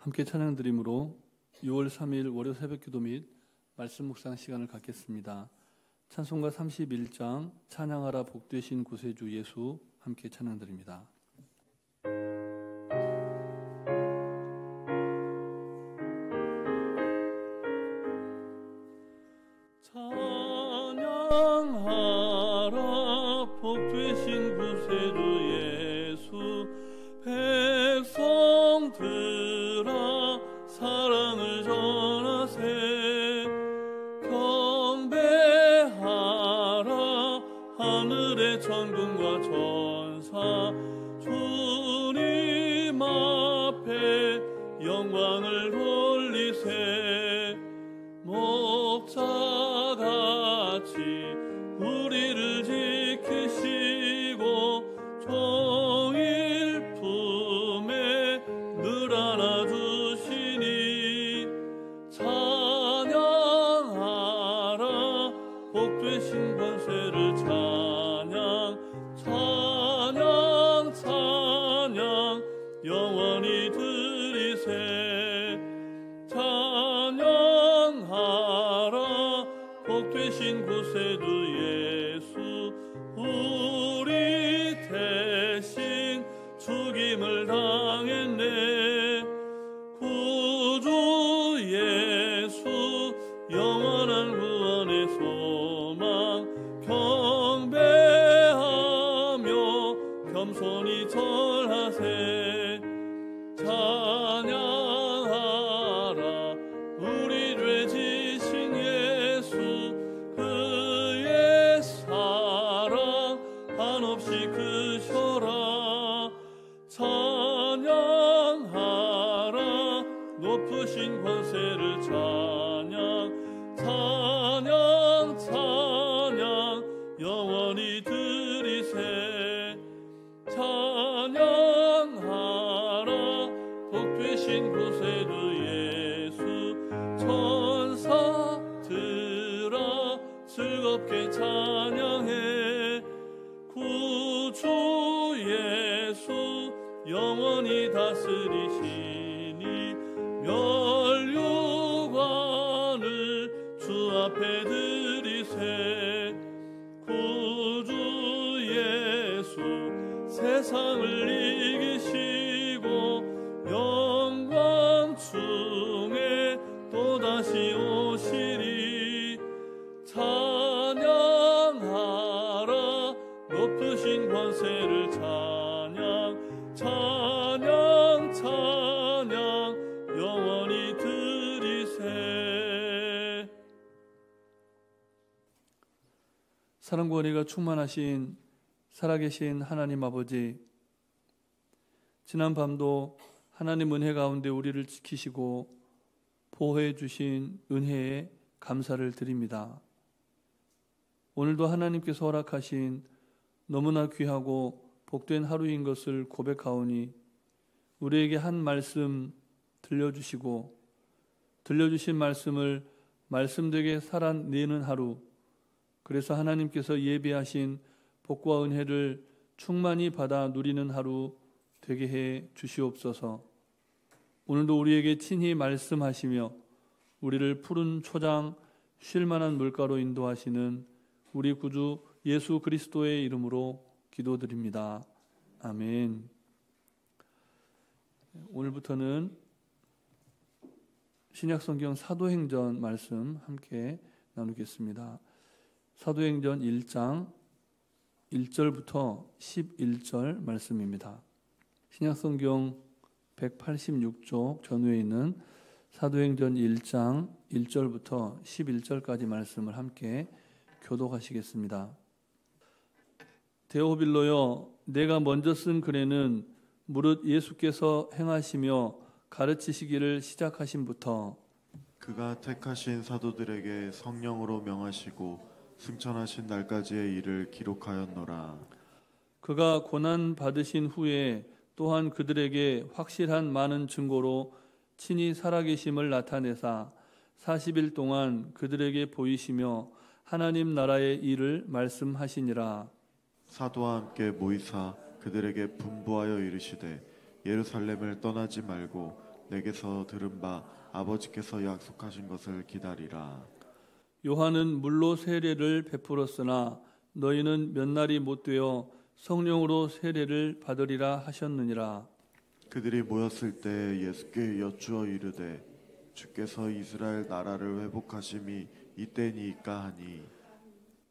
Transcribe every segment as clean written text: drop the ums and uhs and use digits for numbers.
함께 찬양 드림으로 6월 3일 월요 새벽기도 및 말씀 묵상 시간을 갖겠습니다. 찬송가 31장 찬양하라 복되신 구세주 예수 함께 찬양 드립니다. 찬양하라 복되신 구세주 예수 백성들아 사랑을 전하세 경배하라 하늘의 천군과 천사 주님 앞에 영광을 돌리세 목자같이 우리를 지키시고 종일 품에 늘 안아주시니 찬양하라 복되신 권세를 찬양 찬양 찬양 영원히 드리세 찬양하라 복되신 구세주 예수 우리 대신 죽임을 당했네 구주 예수 영원한 구원의 소망 경배하며 겸손히 절하세 찬양하라 우리 죄 지신 예수 그의 사랑 한없이 크셔라 찬양하라 높으신 권세를 찬양 찬양 찬양 영원히 드리세 찬양하라 복되신 구세주 예수 천사들아 즐겁게 찬양해 구주 예수 영원히 다스리시니 멸류관을 주 앞에 드리세 구주 예수 세상을 이기시고 영광 중에 또다시 오시리 찬양하라 높으신 권세를 찬양 찬양 찬양 영원히 드리세 사랑과 은혜가 충만하신 살아계신 하나님 아버지 지난 밤도 하나님 은혜 가운데 우리를 지키시고 보호해 주신 은혜에 감사를 드립니다. 오늘도 하나님께서 허락하신 너무나 귀하고 복된 하루인 것을 고백하오니 우리에게 한 말씀 들려주시고 들려주신 말씀을 말씀되게 살아내는 하루 그래서 하나님께서 예비하신 복과 은혜를 충만히 받아 누리는 하루 되게 해 주시옵소서. 오늘도 우리에게 친히 말씀하시며 우리를 푸른 초장 쉴 만한 물가로 인도하시는 우리 구주 예수 그리스도의 이름으로 기도드립니다. 아멘. 오늘부터는 신약성경 사도행전 말씀 함께 나누겠습니다. 사도행전 1장 1절부터 11절 말씀입니다. 신약성경 186쪽 전후에 있는 사도행전 1장 1절부터 11절까지 말씀을 함께 교독하시겠습니다. 데오빌로여 내가 먼저 쓴 글에는 무릇 예수께서 행하시며 가르치시기를 시작하심부터 그가 택하신 사도들에게 성령으로 명하시고 승천하신 날까지의 일을 기록하였노라. 그가 고난 받으신 후에 또한 그들에게 확실한 많은 증거로 친히 살아계심을 나타내사 40일 동안 그들에게 보이시며 하나님 나라의 일을 말씀하시니라. 사도와 함께 모이사 그들에게 분부하여 이르시되 예루살렘을 떠나지 말고 내게서 들은 바 아버지께서 약속하신 것을 기다리라. 요한은 물로 세례를 베풀었으나 너희는 몇 날이 못 되어 성령으로 세례를 받으리라 하셨느니라. 그들이 모였을 때 예수께 여쭈어 이르되 주께서 이스라엘 나라를 회복하심이 이때니이까 하니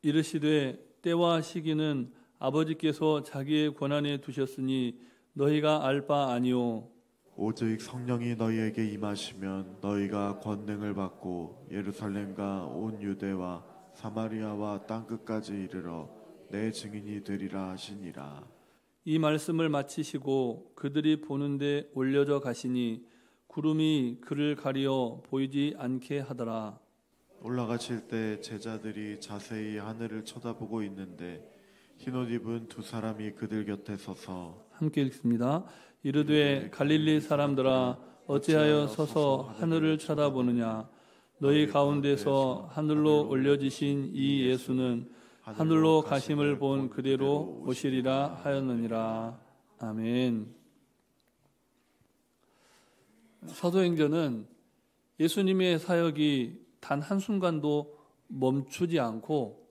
이르시되 때와 시기는 아버지께서 자기의 권한에 두셨으니 너희가 알 바 아니오. 오직 성령이 너희에게 임하시면 너희가 권능을 받고 예루살렘과 온 유대와 사마리아와 땅끝까지 이르러 내 증인이 되리라 하시니라. 이 말씀을 마치시고 그들이 보는데 올려져 가시니 구름이 그를 가리어 보이지 않게 하더라. 올라가실 때 제자들이 자세히 하늘을 쳐다보고 있는데 흰옷 입은 두 사람이 그들 곁에 서서 함께 읽습니다. 이르되 갈릴리 사람들아 어찌하여 서서 하늘을 쳐다보느냐. 너희 가운데서 하늘로 올려지신 이 예수는 하늘로 가심을 본 그대로 오시리라 하였느니라. 아멘. 사도행전은 예수님의 사역이 단 한순간도 멈추지 않고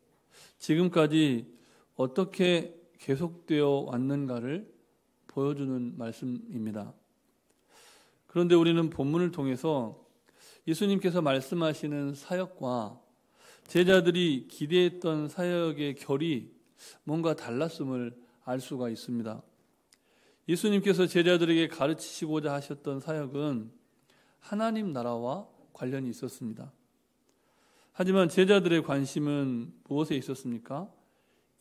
지금까지 어떻게 계속되어 왔는가를 보여주는 말씀입니다. 그런데 우리는 본문을 통해서 예수님께서 말씀하시는 사역과 제자들이 기대했던 사역의 결이 뭔가 달랐음을 알 수가 있습니다. 예수님께서 제자들에게 가르치시고자 하셨던 사역은 하나님 나라와 관련이 있었습니다. 하지만 제자들의 관심은 무엇에 있었습니까?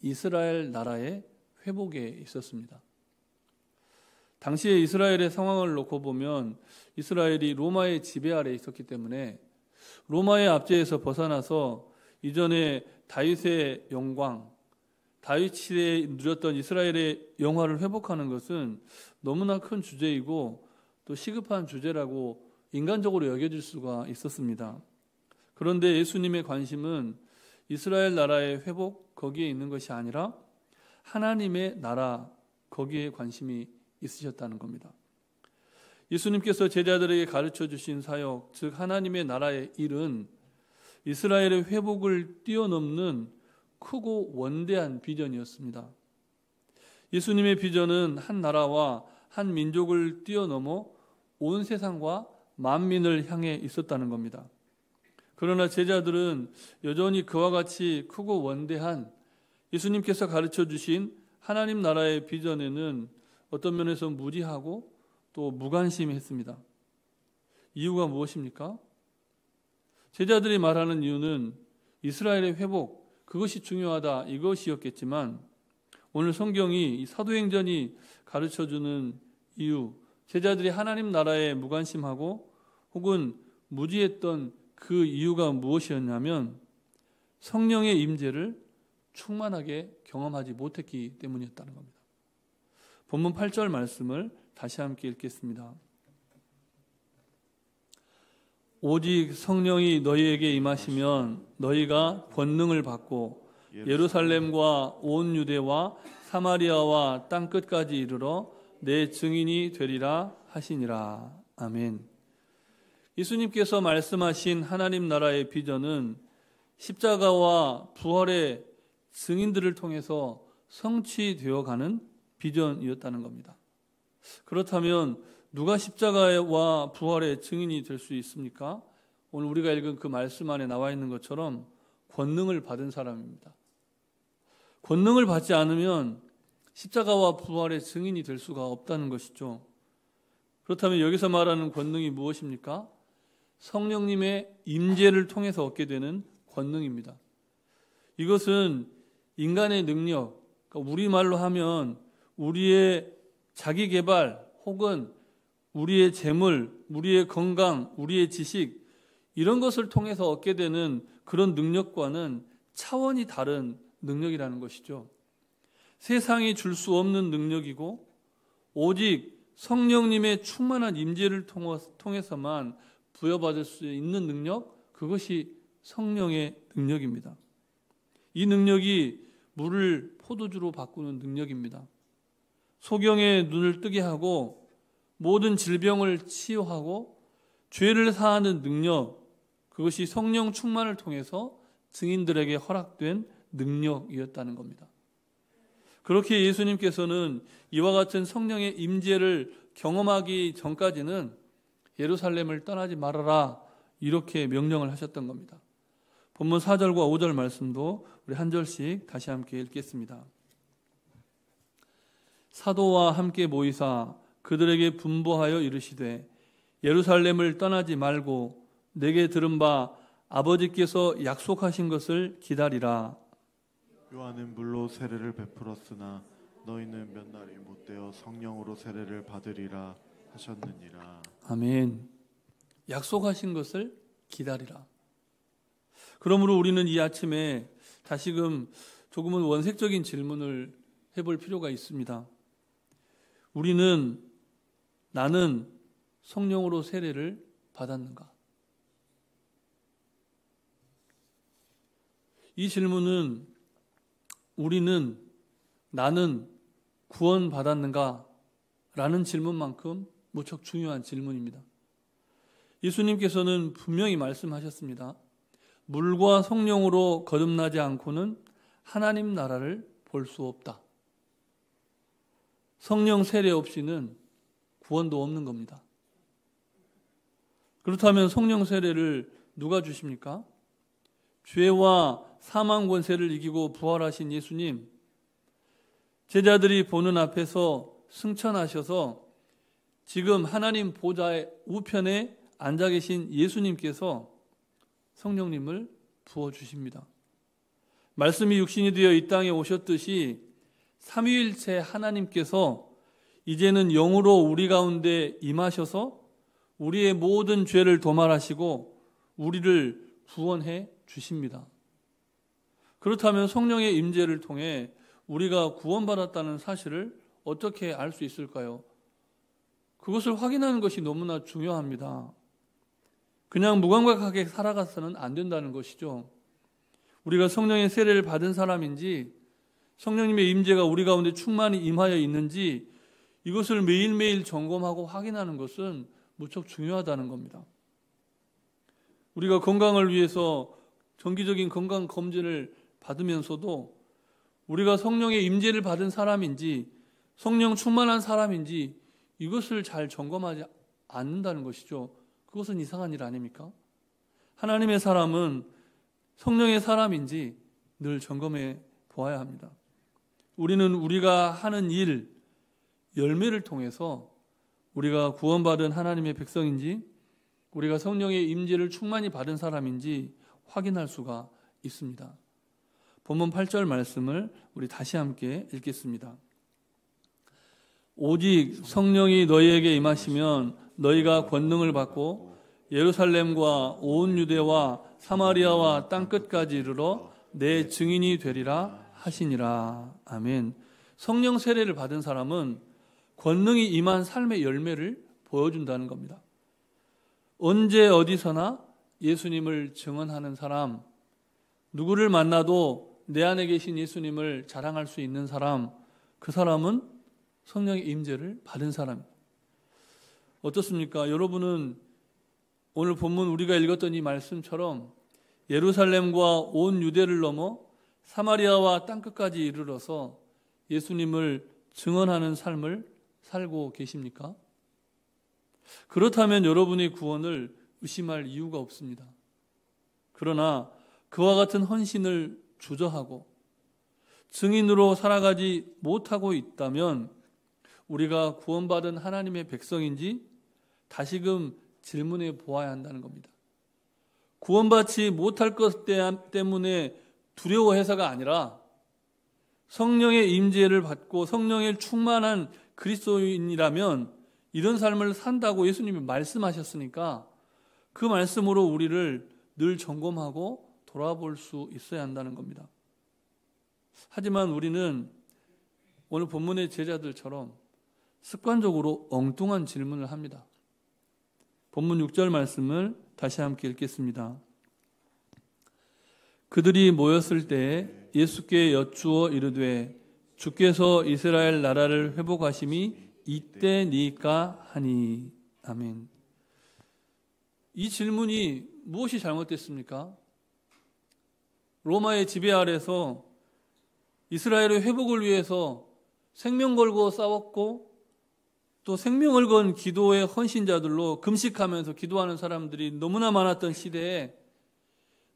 이스라엘 나라의 회복에 있었습니다. 당시에 이스라엘의 상황을 놓고 보면 이스라엘이 로마의 지배 아래에 있었기 때문에 로마의 압제에서 벗어나서 이전에 다윗의 영광, 다윗 시대에 누렸던 이스라엘의 영화를 회복하는 것은 너무나 큰 주제이고 또 시급한 주제라고 인간적으로 여겨질 수가 있었습니다. 그런데 예수님의 관심은 이스라엘 나라의 회복 거기에 있는 것이 아니라 하나님의 나라 거기에 관심이 있으셨다는 겁니다. 예수님께서 제자들에게 가르쳐 주신 사역, 즉 하나님의 나라의 일은 이스라엘의 회복을 뛰어넘는 크고 원대한 비전이었습니다. 예수님의 비전은 한 나라와 한 민족을 뛰어넘어 온 세상과 만민을 향해 있었다는 겁니다. 그러나 제자들은 여전히 그와 같이 크고 원대한 예수님께서 가르쳐 주신 하나님 나라의 비전에는 어떤 면에서 무지하고 또 무관심했습니다. 이유가 무엇입니까? 제자들이 말하는 이유는 이스라엘의 회복, 그것이 중요하다 이것이었겠지만 오늘 성경이 이 사도행전이 가르쳐주는 이유, 제자들이 하나님 나라에 무관심하고 혹은 무지했던 그 이유가 무엇이었냐면 성령의 임재를 충만하게 경험하지 못했기 때문이었다는 겁니다. 본문 8절 말씀을 다시 함께 읽겠습니다. 오직 성령이 너희에게 임하시면 너희가 권능을 받고 예루살렘과 온 유대와 사마리아와 땅끝까지 이르러 내 증인이 되리라 하시니라. 아멘. 예수님께서 말씀하신 하나님 나라의 비전은 십자가와 부활의 증인들을 통해서 성취되어가는 비전이었다는 겁니다. 그렇다면 누가 십자가와 부활의 증인이 될 수 있습니까? 오늘 우리가 읽은 그 말씀 안에 나와 있는 것처럼 권능을 받은 사람입니다. 권능을 받지 않으면 십자가와 부활의 증인이 될 수가 없다는 것이죠. 그렇다면 여기서 말하는 권능이 무엇입니까? 성령님의 임재를 통해서 얻게 되는 권능입니다. 이것은 인간의 능력, 그러니까 우리말로 하면 우리의 자기 개발 혹은 우리의 재물, 우리의 건강, 우리의 지식 이런 것을 통해서 얻게 되는 그런 능력과는 차원이 다른 능력이라는 것이죠. 세상이 줄 수 없는 능력이고 오직 성령님의 충만한 임재를 통해서만 부여받을 수 있는 능력, 그것이 성령의 능력입니다. 이 능력이 물을 포도주로 바꾸는 능력입니다. 소경의 눈을 뜨게 하고 모든 질병을 치유하고 죄를 사하는 능력, 그것이 성령 충만을 통해서 증인들에게 허락된 능력이었다는 겁니다. 그렇게 예수님께서는 이와 같은 성령의 임재를 경험하기 전까지는 예루살렘을 떠나지 말아라, 이렇게 명령을 하셨던 겁니다. 본문 4절과 5절 말씀도 우리 한 절씩 다시 함께 읽겠습니다. 사도와 함께 모이사 그들에게 분보하여 이르시되 예루살렘을 떠나지 말고 내게 들은 바 아버지께서 약속하신 것을 기다리라. 요한은 물로 세례를 베풀었으나 너희는 몇 날이 못되어 성령으로 세례를 받으리라 하셨느니라. 아멘. 약속하신 것을 기다리라. 그러므로 우리는 이 아침에 다시금 조금은 원색적인 질문을 해볼 필요가 있습니다. 나는 성령으로 세례를 받았는가? 이 질문은 나는 구원받았는가? 라는 질문만큼 무척 중요한 질문입니다. 예수님께서는 분명히 말씀하셨습니다. 물과 성령으로 거듭나지 않고는 하나님 나라를 볼 수 없다. 성령 세례 없이는 구원도 없는 겁니다. 그렇다면 성령 세례를 누가 주십니까? 죄와 사망 권세를 이기고 부활하신 예수님, 제자들이 보는 앞에서 승천하셔서 지금 하나님 보좌의 우편에 앉아 계신 예수님께서 성령님을 부어주십니다. 말씀이 육신이 되어 이 땅에 오셨듯이 삼위일체 하나님께서 이제는 영으로 우리 가운데 임하셔서 우리의 모든 죄를 도말하시고 우리를 구원해 주십니다. 그렇다면 성령의 임재를 통해 우리가 구원받았다는 사실을 어떻게 알 수 있을까요? 그것을 확인하는 것이 너무나 중요합니다. 그냥 무감각하게 살아가서는 안 된다는 것이죠. 우리가 성령의 세례를 받은 사람인지, 성령님의 임재가 우리 가운데 충만히 임하여 있는지, 이것을 매일매일 점검하고 확인하는 것은 무척 중요하다는 겁니다. 우리가 건강을 위해서 정기적인 건강 검진을 받으면서도 우리가 성령의 임재를 받은 사람인지, 성령 충만한 사람인지 이것을 잘 점검하지 않는다는 것이죠. 그것은 이상한 일 아닙니까? 하나님의 사람은 성령의 사람인지 늘 점검해 보아야 합니다. 우리는 우리가 하는 일, 열매를 통해서 우리가 구원받은 하나님의 백성인지, 우리가 성령의 임재를 충만히 받은 사람인지 확인할 수가 있습니다. 본문 8절 말씀을 우리 다시 함께 읽겠습니다. 오직 성령이 너희에게 임하시면 너희가 권능을 받고 예루살렘과 온 유대와 사마리아와 땅끝까지 이르러 내 증인이 되리라 하시니라. 아멘. 성령 세례를 받은 사람은 권능이 임한 삶의 열매를 보여준다는 겁니다. 언제 어디서나 예수님을 증언하는 사람, 누구를 만나도 내 안에 계신 예수님을 자랑할 수 있는 사람, 그 사람은 성령의 임재를 받은 사람입니다. 어떻습니까? 여러분은 오늘 본문 우리가 읽었던 이 말씀처럼 예루살렘과 온 유대를 넘어 사마리아와 땅끝까지 이르러서 예수님을 증언하는 삶을 살고 계십니까? 그렇다면 여러분의 구원을 의심할 이유가 없습니다. 그러나 그와 같은 헌신을 주저하고 증인으로 살아가지 못하고 있다면 우리가 구원받은 하나님의 백성인지 다시금 질문해 보아야 한다는 겁니다. 구원받지 못할 것 때문에 두려워해서가 아니라 성령의 임재를 받고 성령의 충만한 그리스도인이라면 이런 삶을 산다고 예수님이 말씀하셨으니까 그 말씀으로 우리를 늘 점검하고 돌아볼 수 있어야 한다는 겁니다. 하지만 우리는 오늘 본문의 제자들처럼 습관적으로 엉뚱한 질문을 합니다. 본문 6절 말씀을 다시 함께 읽겠습니다. 그들이 모였을 때 예수께 여쭈어 이르되 주께서 이스라엘 나라를 회복하심이 이때니까 하니. 아멘. 이 질문이 무엇이 잘못됐습니까? 로마의 지배 아래서 이스라엘의 회복을 위해서 생명 걸고 싸웠고 또 생명을 건 기도의 헌신자들로 금식하면서 기도하는 사람들이 너무나 많았던 시대에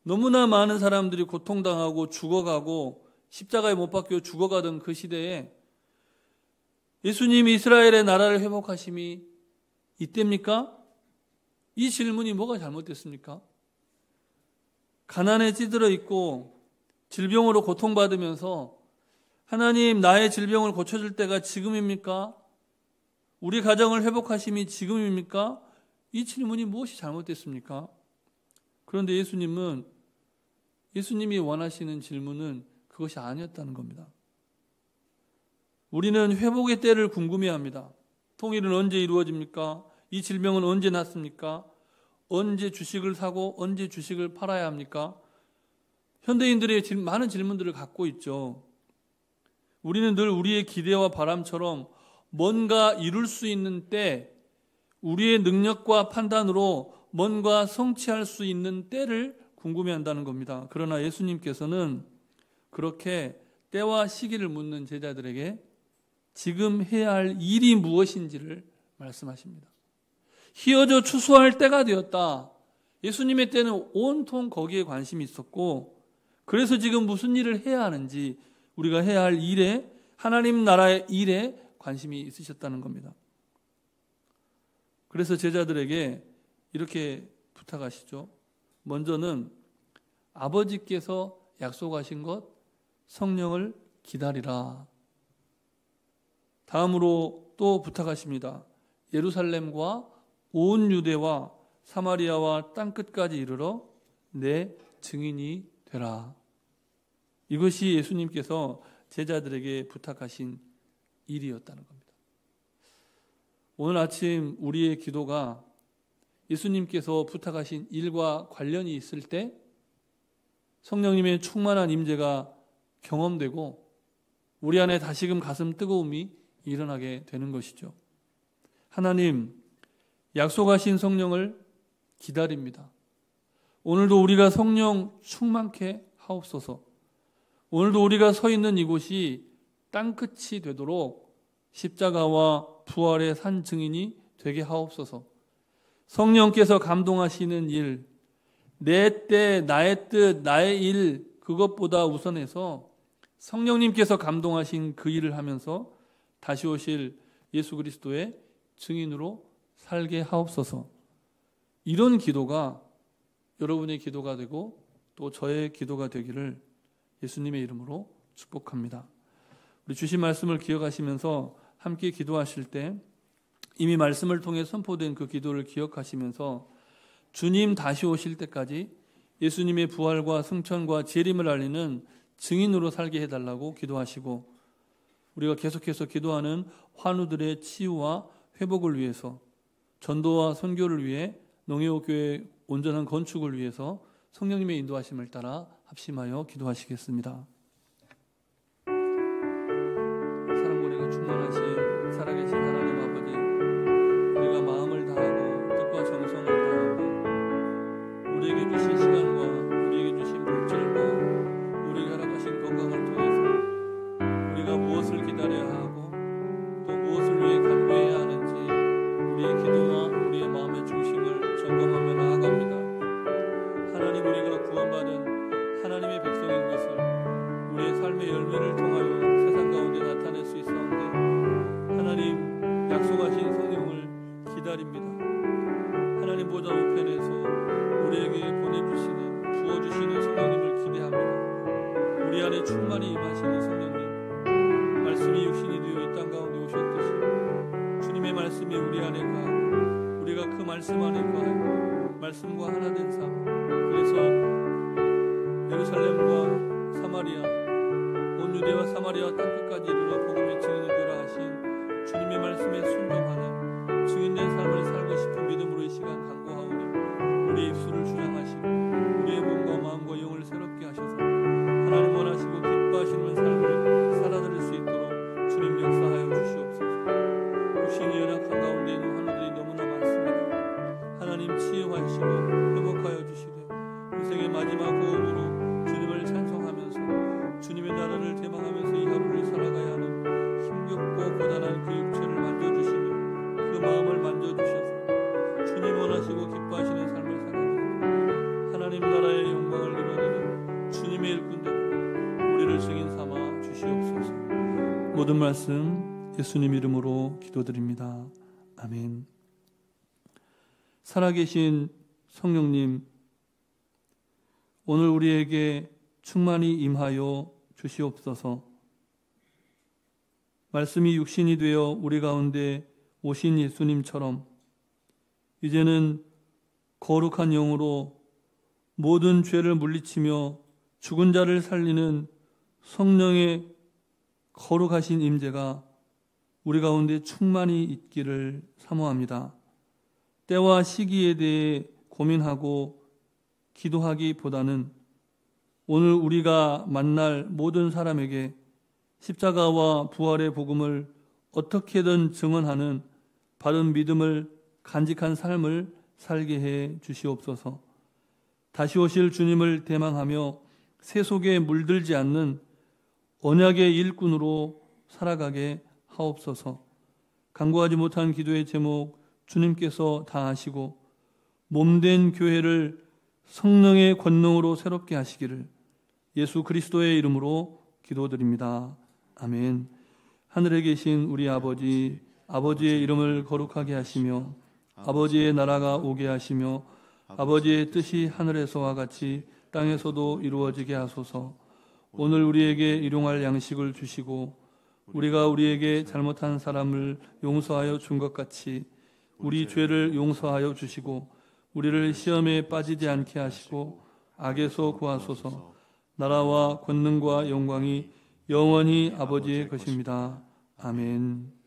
너무나 많은 사람들이 고통당하고 죽어가고 십자가에 못 박혀 죽어가던 그 시대에 예수님이 이스라엘의 나라를 회복하심이 이때입니까? 이 질문이 뭐가 잘못됐습니까? 가난에 찌들어 있고 질병으로 고통받으면서 하나님 나의 질병을 고쳐줄 때가 지금입니까? 우리 가정을 회복하심이 지금입니까? 이 질문이 무엇이 잘못됐습니까? 그런데 예수님이 원하시는 질문은 그것이 아니었다는 겁니다. 우리는 회복의 때를 궁금해합니다. 통일은 언제 이루어집니까? 이 질병은 언제 낫습니까? 언제 주식을 사고 언제 주식을 팔아야 합니까? 현대인들의 많은 질문들을 갖고 있죠. 우리는 늘 우리의 기대와 바람처럼 뭔가 이룰 수 있는 때, 우리의 능력과 판단으로 뭔가 성취할 수 있는 때를 궁금해한다는 겁니다. 그러나 예수님께서는 그렇게 때와 시기를 묻는 제자들에게 지금 해야 할 일이 무엇인지를 말씀하십니다. 희어져 추수할 때가 되었다. 예수님의 때는 온통 거기에 관심이 있었고, 그래서 지금 무슨 일을 해야 하는지, 우리가 해야 할 일에, 하나님 나라의 일에 관심이 있으셨다는 겁니다. 그래서 제자들에게 이렇게 부탁하시죠. 먼저는 아버지께서 약속하신 것 성령을 기다리라. 다음으로 또 부탁하십니다. 예루살렘과 온 유대와 사마리아와 땅끝까지 이르러 내 증인이 되라. 이것이 예수님께서 제자들에게 부탁하신 일이었다는 겁니다. 오늘 아침 우리의 기도가 예수님께서 부탁하신 일과 관련이 있을 때 성령님의 충만한 임재가 경험되고 우리 안에 다시금 가슴 뜨거움이 일어나게 되는 것이죠. 하나님, 약속하신 성령을 기다립니다. 오늘도 우리가 성령 충만케 하옵소서. 오늘도 우리가 서 있는 이곳이 땅끝이 되도록 십자가와 부활의 산 증인이 되게 하옵소서. 성령께서 감동하시는 일, 내 때, 나의 뜻, 나의 일, 그것보다 우선해서 성령님께서 감동하신 그 일을 하면서 다시 오실 예수 그리스도의 증인으로 살게 하옵소서. 이런 기도가 여러분의 기도가 되고 또 저의 기도가 되기를 예수님의 이름으로 축복합니다. 우리 주신 말씀을 기억하시면서 함께 기도하실 때 이미 말씀을 통해 선포된 그 기도를 기억하시면서 주님 다시 오실 때까지 예수님의 부활과 승천과 재림을 알리는 증인으로 살게 해달라고 기도하시고, 우리가 계속해서 기도하는 환우들의 치유와 회복을 위해서, 전도와 선교를 위해 농해옥교회 온전한 건축을 위해서 성령님의 인도하심을 따라 합심하여 기도하시겠습니다. 사랑고리가 충만하신 살아계신 하나님 아버지, 우리가 마음을 다하고 뜻과 정성을 다하고 우리에게 주신 시간과 우리에게 주신 물질과 우리에게 허락하신 건강을 통해서 우리가 무엇을 기다려야 하고 또 무엇을 위해 간구해야 하는지 우리의 기도와 우리의 마음의 중심을 점검하며 나아갑니다. 하나님, 우리가 구원받은 하나님의 백성인 것을 우리의 삶의 열매를 통하여 세상 가운데 나타낼 수 있사온데, 하나님 약속하신 성령을 기다립니다. 하나님 보좌 우편에서 우리에게 보내주시는, 부어주시는 성령님을 기대합니다. 우리 안에 충만히 임하시는 성령님, 말씀이 육신이 되어 이 땅 가운데 오셨듯이 주님의 말씀이 우리 안에 거하고 우리가 그 말씀 안에 거하고 말씀과 하나 된 삶, 그래서 예루살렘과 사마리아, 온 유대와 사마리아 땅끝까지 이르러 복음의 증인이 되라 하신 주님의 말씀에 순종하는 증인된 삶을 살고 싶은 믿음으로 이 시간 간구하오니 우리의 입술을 주장하시고 우리의 몸과 마음과 영을 새롭게 하셔서 하나님 원하시고 기뻐하시는 삶을 살아드릴 수 있도록 주님 역사하여 주시옵소서. 정신이 연약한 가운데 있는 환우들이 너무나 많습니다. 하나님 치유하시고 회복하여 주시되 인생의 마지막 호흡으로 주님을 찬송하면서 주님의 나라를 대망하면서 이 하루를 살아가야 하는 힘겹고 고단한 그 육체를 만져주시며 그 마음을 만져주셔서 주님 원하시고 기뻐하시는 삶을 살아가는 하나님 나라의 영광을 이루어내는 주님의 일꾼들 우리를 증인 삼아 주시옵소서. 모든 말씀 예수님 이름으로 기도드립니다. 아멘. 살아계신 성령님, 오늘 우리에게 충만히 임하여 주시옵소서. 말씀이 육신이 되어 우리 가운데 오신 예수님처럼 이제는 거룩한 영으로 모든 죄를 물리치며 죽은 자를 살리는 성령의 거룩하신 임재가 우리 가운데 충만히 있기를 사모합니다. 때와 시기에 대해 고민하고 기도하기보다는 오늘 우리가 만날 모든 사람에게 십자가와 부활의 복음을 어떻게든 증언하는 바른 믿음을 간직한 삶을 살게 해 주시옵소서. 다시 오실 주님을 대망하며 세속에 물들지 않는 언약의 일꾼으로 살아가게 하옵소서. 간구하지 못한 기도의 제목 주님께서 다 아시고 몸된 교회를 성령의 권능으로 새롭게 하시기를 예수 그리스도의 이름으로 기도드립니다. 아멘. 하늘에 계신 우리 아버지, 아버지의 이름을 거룩하게 하시며 아버지의 나라가 오게 하시며 아버지의 뜻이 하늘에서와 같이 땅에서도 이루어지게 하소서. 오늘 우리에게 일용할 양식을 주시고 우리가 우리에게 잘못한 사람을 용서하여 준 것 같이 우리 죄를 용서하여 주시고 우리를 시험에 빠지지 않게 하시고 악에서 구하소서. 나라와 권능과 영광이 영원히 아버지의 것입니다. 아멘.